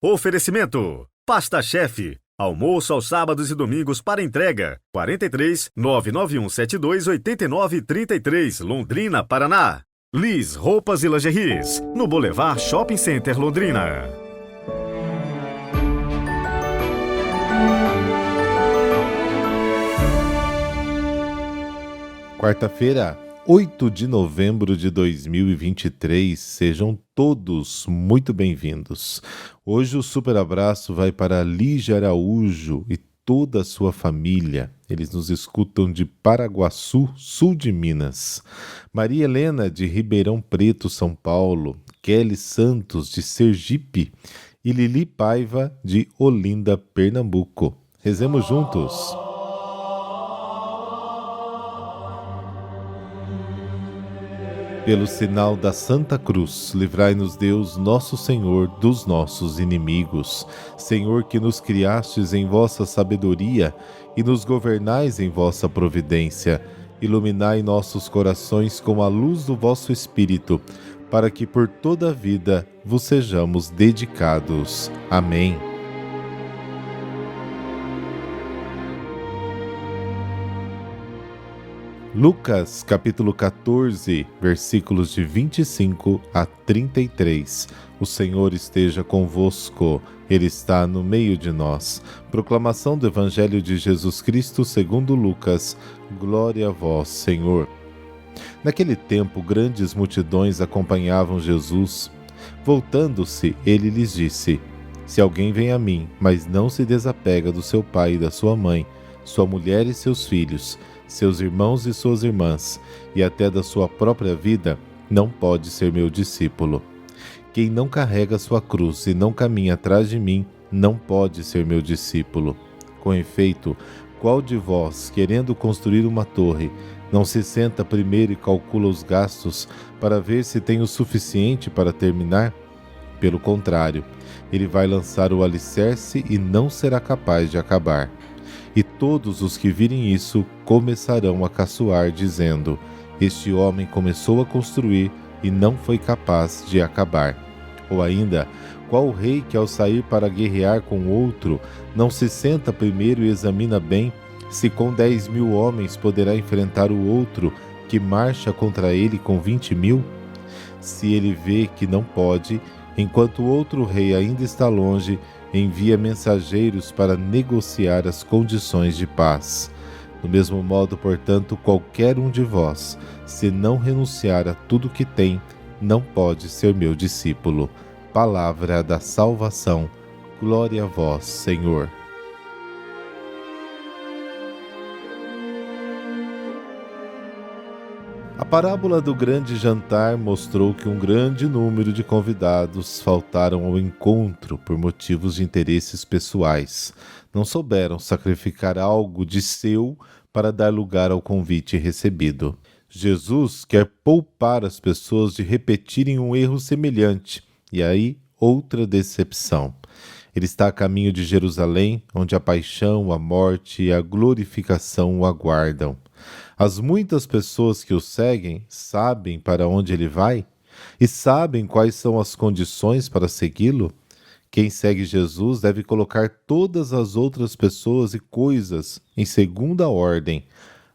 Oferecimento: Pasta Chefe. Almoço aos sábados e domingos para entrega. 43 99172 8933, Londrina, Paraná. Liz Roupas e Lingeries, no Boulevard Shopping Center, Londrina. Quarta-feira, 8 de novembro de 2023, sejam todos muito bem-vindos. Hoje o super abraço vai para Lígia Araújo e toda a sua família. Eles nos escutam de Paraguaçu, sul de Minas. Maria Helena, de Ribeirão Preto, São Paulo. Kelly Santos, de Sergipe. E Lili Paiva, de Olinda, Pernambuco. Rezemos juntos. Pelo sinal da Santa Cruz, livrai-nos Deus, nosso Senhor, dos nossos inimigos. Senhor, que nos criastes em vossa sabedoria e nos governais em vossa providência, iluminai nossos corações com a luz do vosso Espírito, para que por toda a vida vos sejamos dedicados. Amém. Lucas, capítulo 14, versículos de 25 a 33. O Senhor esteja convosco, Ele está no meio de nós. Proclamação do Evangelho de Jesus Cristo segundo Lucas. Glória a vós, Senhor. Naquele tempo, grandes multidões acompanhavam Jesus. Voltando-se, ele lhes disse: Se alguém vem a mim, mas não se desapega do seu pai e da sua mãe, sua mulher e seus filhos, seus irmãos e suas irmãs, e até da sua própria vida, não pode ser meu discípulo. Quem não carrega sua cruz e não caminha atrás de mim, não pode ser meu discípulo. Com efeito, qual de vós, querendo construir uma torre, não se senta primeiro e calcula os gastos para ver se tem o suficiente para terminar? Pelo contrário, ele vai lançar o alicerce e não será capaz de acabar. E todos os que virem isso começarão a caçoar, dizendo: Este homem começou a construir e não foi capaz de acabar. Ou ainda, qual rei que ao sair para guerrear com outro, não se senta primeiro e examina bem se com 10.000 homens poderá enfrentar o outro que marcha contra ele com 20.000? Se ele vê que não pode, enquanto o outro rei ainda está longe, envia mensageiros para negociar as condições de paz. Do mesmo modo, portanto, qualquer um de vós, se não renunciar a tudo que tem, não pode ser meu discípulo. Palavra da salvação. Glória a vós, Senhor. A parábola do grande jantar mostrou que um grande número de convidados faltaram ao encontro por motivos de interesses pessoais. Não souberam sacrificar algo de seu para dar lugar ao convite recebido. Jesus quer poupar as pessoas de repetirem um erro semelhante, e aí outra decepção. Ele está a caminho de Jerusalém, onde a paixão, a morte e a glorificação o aguardam. As muitas pessoas que o seguem sabem para onde ele vai e sabem quais são as condições para segui-lo. Quem segue Jesus deve colocar todas as outras pessoas e coisas em segunda ordem.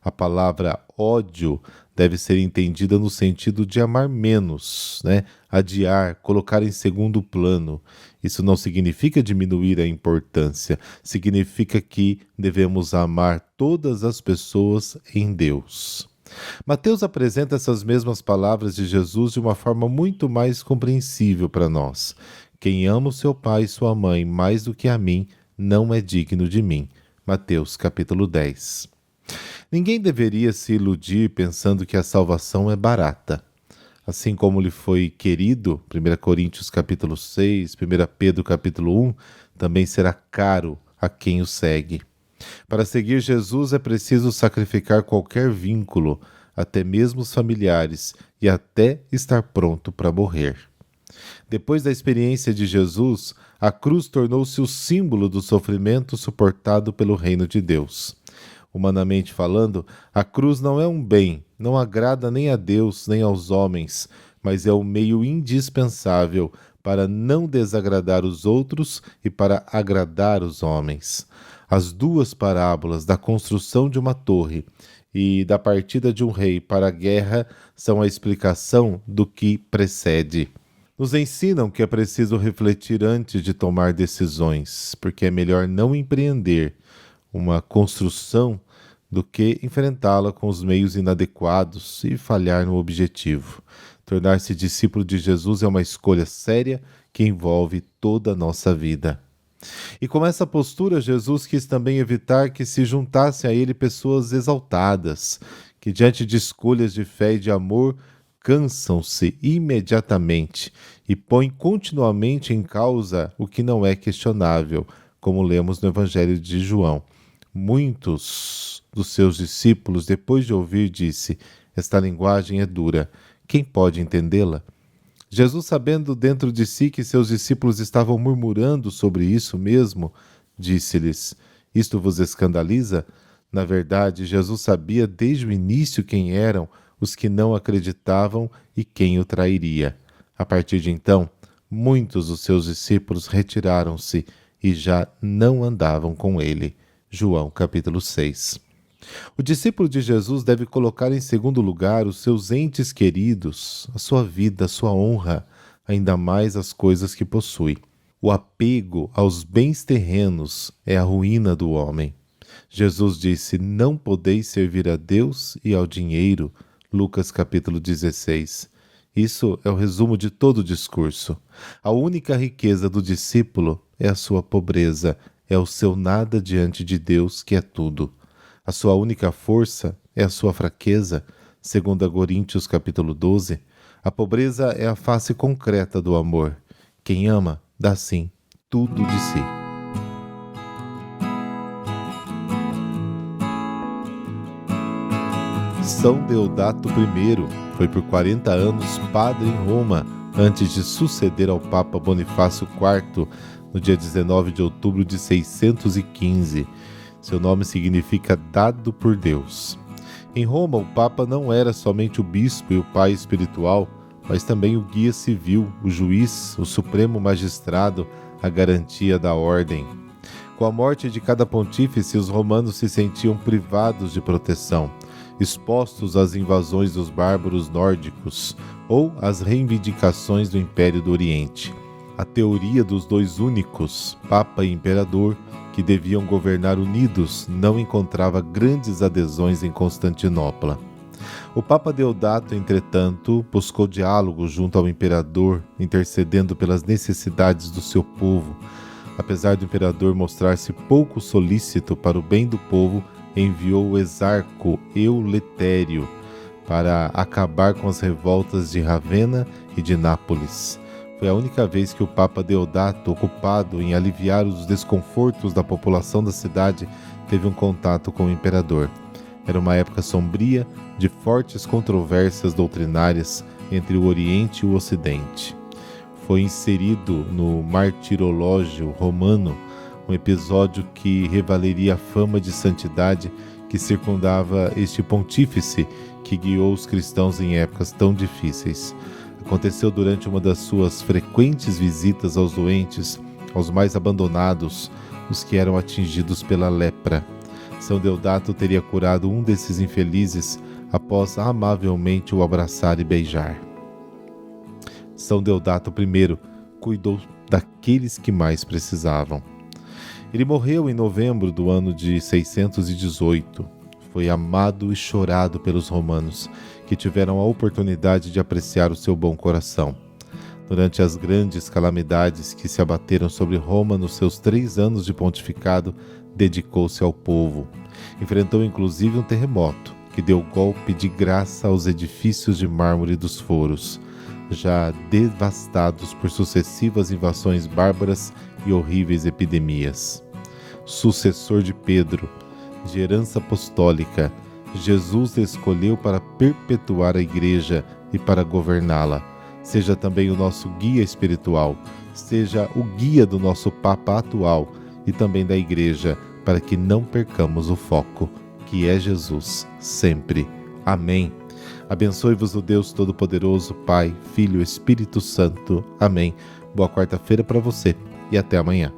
A palavra ódio deve ser entendida no sentido de amar menos, adiar, colocar em segundo plano. Isso não significa diminuir a importância, significa que devemos amar todas as pessoas em Deus. Mateus apresenta essas mesmas palavras de Jesus de uma forma muito mais compreensível para nós. Quem ama o seu pai e sua mãe mais do que a mim, não é digno de mim. Mateus capítulo 10. Ninguém deveria se iludir pensando que a salvação é barata. Assim como lhe foi querido, 1 Coríntios capítulo 6, 1 Pedro capítulo 1, também será caro a quem o segue. Para seguir Jesus é preciso sacrificar qualquer vínculo, até mesmo os familiares, e até estar pronto para morrer. Depois da experiência de Jesus, a cruz tornou-se o símbolo do sofrimento suportado pelo reino de Deus. Humanamente falando, a cruz não é um bem, não agrada nem a Deus nem aos homens, mas é o meio indispensável para não desagradar os outros e para agradar os homens. As duas parábolas da construção de uma torre e da partida de um rei para a guerra são a explicação do que precede. Nos ensinam que é preciso refletir antes de tomar decisões, porque é melhor não empreender uma construção do que enfrentá-la com os meios inadequados e falhar no objetivo. Tornar-se discípulo de Jesus é uma escolha séria que envolve toda a nossa vida. E com essa postura, Jesus quis também evitar que se juntassem a ele pessoas exaltadas, que diante de escolhas de fé e de amor cansam-se imediatamente e põem continuamente em causa o que não é questionável, como lemos no Evangelho de João. Muitos dos seus discípulos, depois de ouvir, disse: esta linguagem é dura, quem pode entendê-la? Jesus, sabendo dentro de si que seus discípulos estavam murmurando sobre isso mesmo, disse-lhes: isto vos escandaliza? Na verdade, Jesus sabia desde o início quem eram os que não acreditavam e quem o trairia. A partir de então, muitos dos seus discípulos retiraram-se e já não andavam com ele. João capítulo 6. O discípulo de Jesus deve colocar em segundo lugar os seus entes queridos, a sua vida, a sua honra, ainda mais as coisas que possui. O apego aos bens terrenos é a ruína do homem. Jesus disse: não podeis servir a Deus e ao dinheiro. Lucas capítulo 16. Isso é o resumo de todo o discurso. A única riqueza do discípulo é a sua pobreza, é o seu nada diante de Deus, que é tudo. A sua única força é a sua fraqueza, segundo a Coríntios capítulo 12. A pobreza é a face concreta do amor. Quem ama, dá sim tudo de si. São Deodato I foi por 40 anos padre em Roma, antes de suceder ao Papa Bonifácio IV, no dia 19 de outubro de 615. Seu nome significa dado por Deus. Em Roma, o Papa não era somente o bispo e o pai espiritual, mas também o guia civil, o juiz, o supremo magistrado, a garantia da ordem. Com a morte de cada pontífice, os romanos se sentiam privados de proteção, expostos às invasões dos bárbaros nórdicos ou às reivindicações do Império do Oriente. A teoria dos dois únicos, Papa e Imperador, que deviam governar unidos, não encontrava grandes adesões em Constantinopla. O Papa Deodato, entretanto, buscou diálogo junto ao imperador, intercedendo pelas necessidades do seu povo. Apesar do imperador mostrar-se pouco solícito para o bem do povo, enviou o exarco Euletério para acabar com as revoltas de Ravenna e de Nápoles. Foi a única vez que o Papa Deodato, ocupado em aliviar os desconfortos da população da cidade, teve um contato com o imperador. Era uma época sombria, de fortes controvérsias doutrinárias entre o Oriente e o Ocidente. Foi inserido no Martirológio Romano, um episódio que revelaria a fama de santidade que circundava este pontífice que guiou os cristãos em épocas tão difíceis. Aconteceu durante uma das suas frequentes visitas aos doentes, aos mais abandonados, os que eram atingidos pela lepra. São Deodato teria curado um desses infelizes após amavelmente o abraçar e beijar. São Deodato I cuidou daqueles que mais precisavam. Ele morreu em novembro do ano de 618. Foi amado e chorado pelos romanos, que tiveram a oportunidade de apreciar o seu bom coração. Durante as grandes calamidades que se abateram sobre Roma nos seus 3 anos de pontificado, dedicou-se ao povo. Enfrentou inclusive um terremoto, que deu golpe de graça aos edifícios de mármore dos foros, já devastados por sucessivas invasões bárbaras e horríveis epidemias. Sucessor de Pedro, de herança apostólica, Jesus escolheu para perpetuar a Igreja e para governá-la. Seja também o nosso guia espiritual, seja o guia do nosso Papa atual e também da Igreja, para que não percamos o foco, que é Jesus, sempre. Amém. Abençoe-vos o Deus Todo-Poderoso, Pai, Filho e Espírito Santo. Amém. boa quarta-feira para você e até amanhã.